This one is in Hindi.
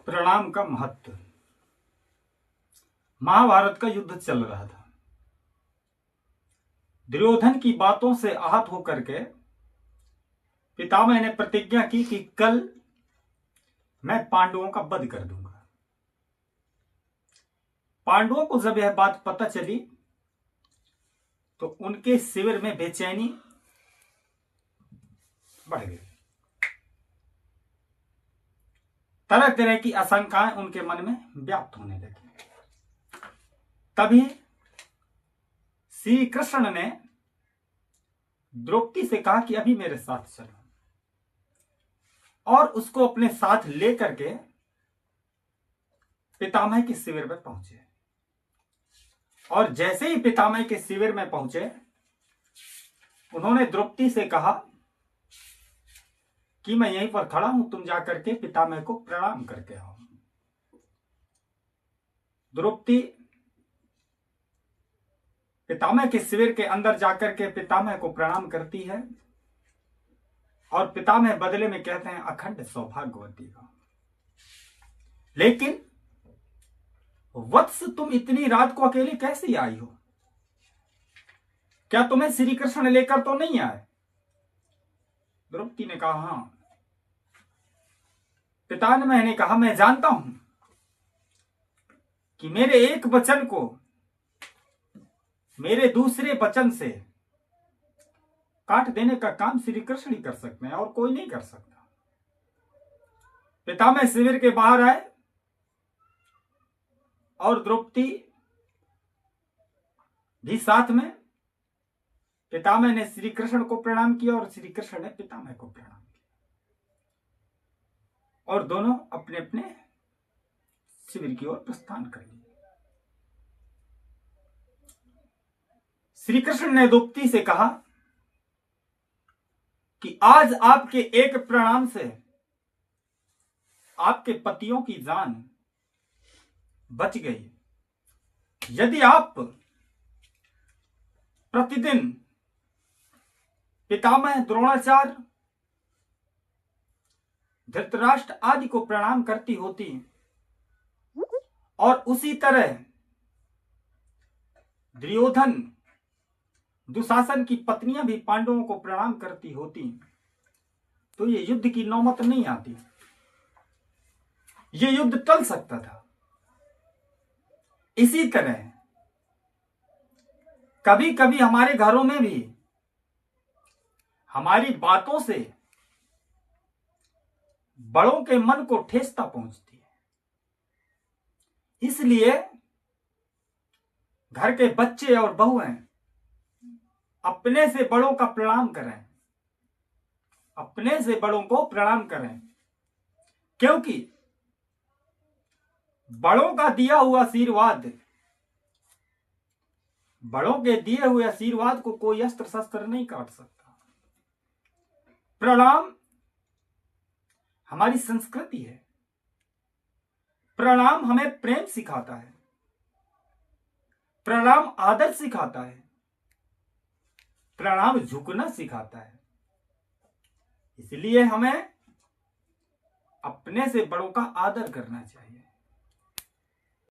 प्रणाम का महत्व। महाभारत का युद्ध चल रहा था। दुर्योधन की बातों से आहत होकर के पितामह ने प्रतिज्ञा की कि कल मैं पांडवों का वध कर दूंगा। पांडवों को जब यह बात पता चली तो उनके शिविर में बेचैनी बढ़ गई। तरह तरह की आशंकाएं उनके मन में व्याप्त होने लगी। तभी श्री कृष्ण ने द्रौपदी से कहा कि अभी मेरे साथ चलो, और उसको अपने साथ लेकर के पितामह के शिविर में पहुंचे। और जैसे ही पितामह के शिविर में पहुंचे, उन्होंने द्रौपदी से कहा कि मैं यहीं पर खड़ा हूं, तुम जाकर के पितामह को प्रणाम करके आओ। द्रौपदी पितामह के शिविर के अंदर जाकर के पितामह को प्रणाम करती है और पितामह बदले में कहते हैं अखंड सौभाग्यवती हो। लेकिन वत्स, तुम इतनी रात को अकेले कैसे आई हो? क्या तुम्हें श्री कृष्ण लेकर तो नहीं आए? द्रौपदी ने कहा हां। पितामह ने कहा मैं जानता हूं कि मेरे एक वचन को मेरे दूसरे वचन से काट देने का काम श्री कृष्ण ही कर सकते हैं और कोई नहीं कर सकता। पितामह शिविर के बाहर आए और द्रौपदी भी साथ में। पितामह ने श्री कृष्ण को प्रणाम किया और श्री कृष्ण ने पितामह को प्रणाम किया, और दोनों अपने अपने शिविर की ओर प्रस्थान कर लिए। श्री कृष्ण ने द्रौपदी से कहा कि आज आपके एक प्रणाम से आपके पतियों की जान बच गई। यदि आप प्रतिदिन पितामह, द्रोणाचार्य, धृतराष्ट्र आदि को प्रणाम करती होती और उसी तरह दुर्योधन, दुशासन की पत्नियां भी पांडवों को प्रणाम करती होती, तो ये युद्ध की नौबत नहीं आती। ये युद्ध टल सकता था। इसी तरह कभी कभी हमारे घरों में भी हमारी बातों से बड़ों के मन को ठेसता पहुंचती है। इसलिए घर के बच्चे और बहुएं अपने से बड़ों का प्रणाम करें, अपने से बड़ों को प्रणाम करें, क्योंकि बड़ों का दिया हुआ आशीर्वाद, बड़ों के दिए हुए आशीर्वाद को कोई अस्त्र शस्त्र नहीं काट सकता। प्रणाम हमारी संस्कृति है। प्रणाम हमें प्रेम सिखाता है। प्रणाम आदर सिखाता है। प्रणाम झुकना सिखाता है। इसलिए हमें अपने से बड़ों का आदर करना चाहिए।